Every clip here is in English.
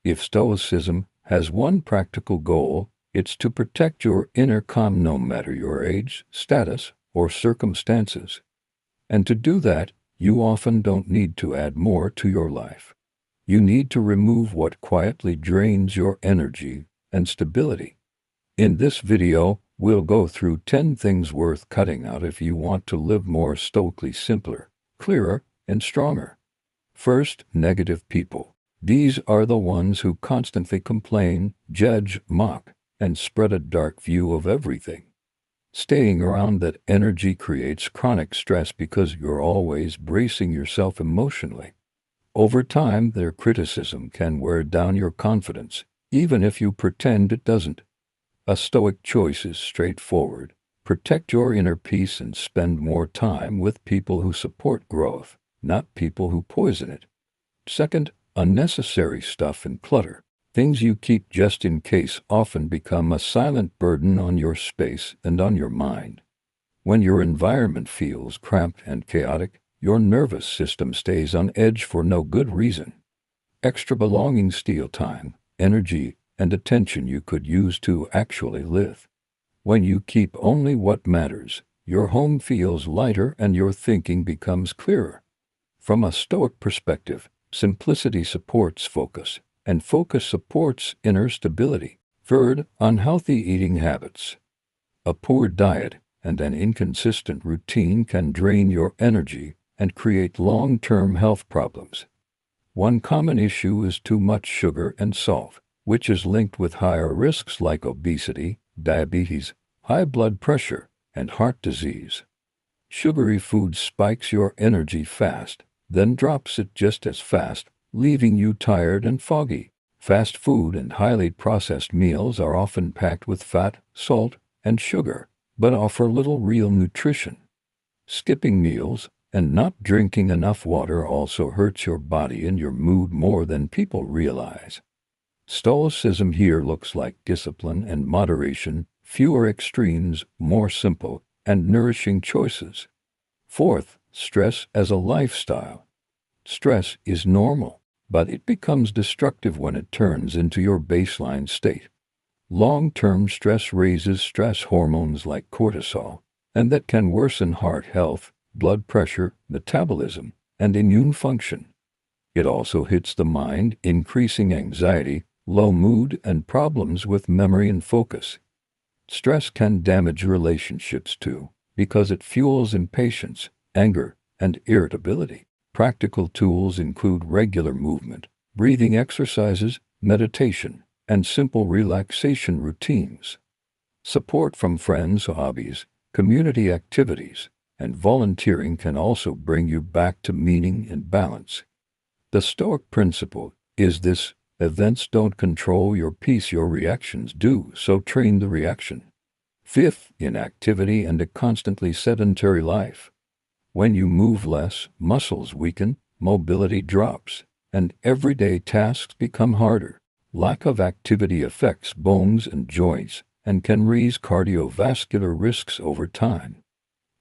If Stoicism has one practical goal, it's to protect your inner calm no matter your age, status, or circumstances. And to do that, you often don't need to add more to your life. You need to remove what quietly drains your energy and stability. In this video, we'll go through 10 things worth cutting out if you want to live more stoically, simpler, clearer, and stronger. First, negative people. These are the ones who constantly complain, judge, mock, and spread a dark view of everything. Staying around that energy creates chronic stress because you're always bracing yourself emotionally. Over time, their criticism can wear down your confidence, even if you pretend it doesn't. A Stoic choice is straightforward. Protect your inner peace and spend more time with people who support growth, not people who poison it. Second, unnecessary stuff and clutter. Things you keep just in case often become a silent burden on your space and on your mind. When your environment feels cramped and chaotic, your nervous system stays on edge for no good reason. Extra belongings steal time, energy, and attention you could use to actually live. When you keep only what matters, your home feels lighter and your thinking becomes clearer. From a Stoic perspective, simplicity supports focus, and focus supports inner stability. Third, unhealthy eating habits. A poor diet and an inconsistent routine can drain your energy and create long-term health problems. One common issue is too much sugar and salt, which is linked with higher risks like obesity, diabetes, high blood pressure, and heart disease. Sugary food spikes your energy fast, then drops it just as fast, leaving you tired and foggy. Fast food and highly processed meals are often packed with fat, salt, and sugar, but offer little real nutrition. Skipping meals and not drinking enough water also hurts your body and your mood more than people realize. Stoicism here looks like discipline and moderation, fewer extremes, more simple and nourishing choices. Fourth, stress as a lifestyle. Stress is normal, but it becomes destructive when it turns into your baseline state. Long-term stress raises stress hormones like cortisol, and that can worsen heart health, blood pressure, metabolism, and immune function. It also hits the mind, increasing anxiety, low mood, and problems with memory and focus. Stress can damage relationships too, because it fuels impatience, anger, and irritability. Practical tools include regular movement, breathing exercises, meditation, and simple relaxation routines. Support from friends, hobbies, community activities, and volunteering can also bring you back to meaning and balance. The Stoic principle is this: events don't control your peace, your reactions do, so train the reaction. Fifth, inactivity and a constantly sedentary life. When you move less, muscles weaken, mobility drops, and everyday tasks become harder. Lack of activity affects bones and joints and can raise cardiovascular risks over time.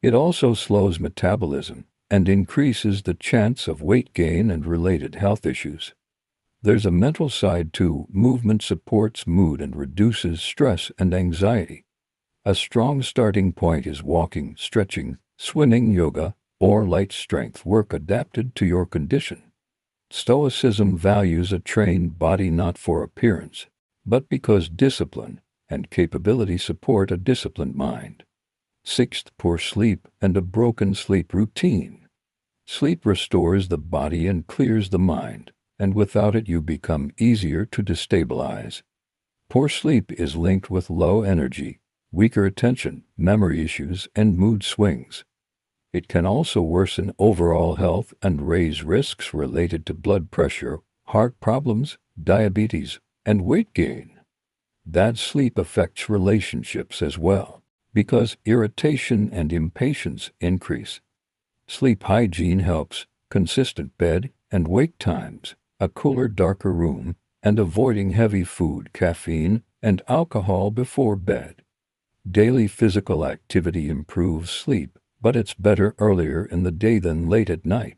It also slows metabolism and increases the chance of weight gain and related health issues. There's a mental side too. Movement supports mood and reduces stress and anxiety. A strong starting point is walking, stretching, swimming, yoga, or light strength work adapted to your condition. Stoicism values a trained body not for appearance, but because discipline and capability support a disciplined mind. Sixth, poor sleep and a broken sleep routine. Sleep restores the body and clears the mind, and without it you become easier to destabilize. Poor sleep is linked with low energy, weaker attention, memory issues, and mood swings. It can also worsen overall health and raise risks related to blood pressure, heart problems, diabetes, and weight gain. Bad sleep affects relationships as well, because irritation and impatience increase. Sleep hygiene helps: consistent bed and wake times, a cooler, darker room, and avoiding heavy food, caffeine, and alcohol before bed. Daily physical activity improves sleep, but it's better earlier in the day than late at night.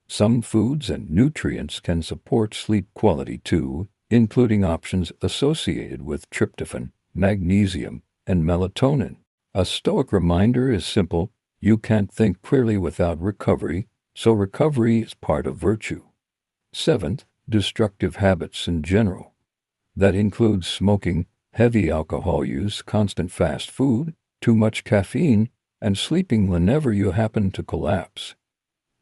Some foods and nutrients can support sleep quality too: including options associated with tryptophan, magnesium, and melatonin. A Stoic reminder is simple: you can't think clearly without recovery, so recovery is part of virtue. Seventh, destructive habits in general. That includes smoking, heavy alcohol use, constant fast food, too much caffeine, and sleeping whenever you happen to collapse.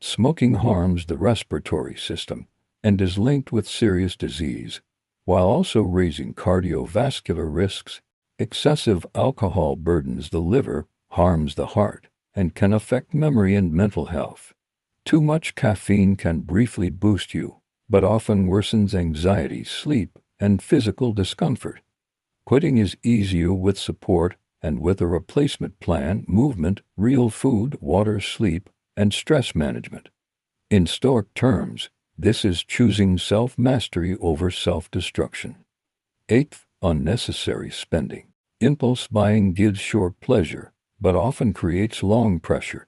Smoking harms the respiratory system and is linked with serious disease, while also raising cardiovascular risks. Excessive alcohol burdens the liver, harms the heart, and can affect memory and mental health. Too much caffeine can briefly boost you, but often worsens anxiety, sleep, and physical discomfort. Quitting is easier with support and with a replacement plan: movement, real food, water, sleep, and stress management. In Stoic terms, this is choosing self-mastery over self-destruction. Eighth, unnecessary spending. Impulse buying gives short pleasure, but often creates long pressure.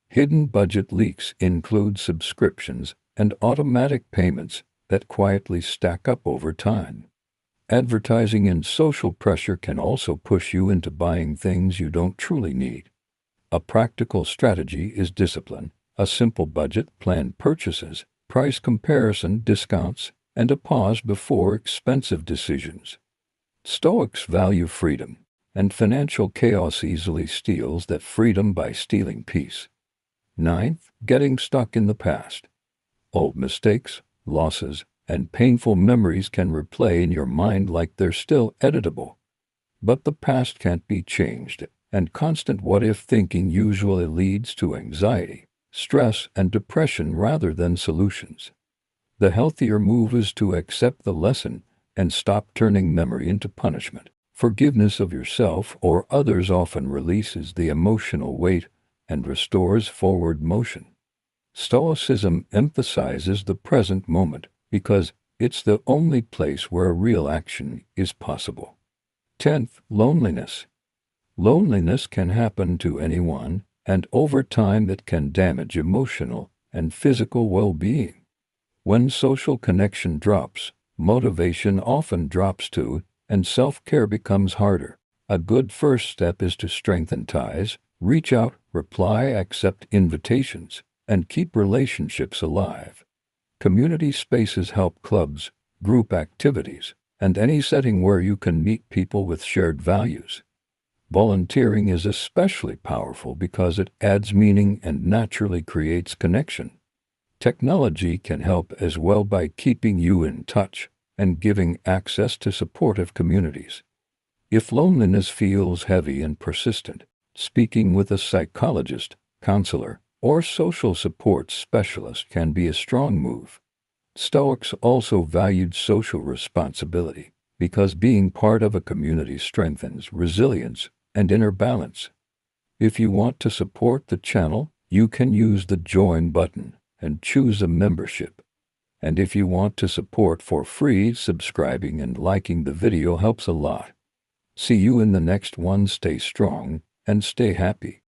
Hidden budget leaks include subscriptions and automatic payments that quietly stack up over time. Advertising and social pressure can also push you into buying things you don't truly need. A practical strategy is discipline: a simple budget, planned purchases, price comparison, discounts, and a pause before expensive decisions. Stoics value freedom, and financial chaos easily steals that freedom by stealing peace. Ninth, getting stuck in the past. Old mistakes, losses, and painful memories can replay in your mind like they're still editable. But the past can't be changed, and constant what-if thinking usually leads to anxiety, stress, and depression rather than solutions. The healthier move is to accept the lesson and stop turning memory into punishment. Forgiveness of yourself or others often releases the emotional weight and restores forward motion. Stoicism emphasizes the present moment because it's the only place where real action is possible. 10th, loneliness. Loneliness can happen to anyone, and over time it can damage emotional and physical well-being. When social connection drops, motivation often drops too, and self-care becomes harder. A good first step is to strengthen ties, reach out, reply, accept invitations, and keep relationships alive. Community spaces help: clubs, group activities, and any setting where you can meet people with shared values. Volunteering is especially powerful because it adds meaning and naturally creates connection. Technology can help as well by keeping you in touch and giving access to supportive communities. If loneliness feels heavy and persistent, speaking with a psychologist, counselor, or social support specialist can be a strong move. Stoics also valued social responsibility because being part of a community strengthens resilience and inner balance. If you want to support the channel, you can use the join button and choose a membership. And if you want to support for free, subscribing and liking the video helps a lot. See you in the next one. Stay strong and stay happy.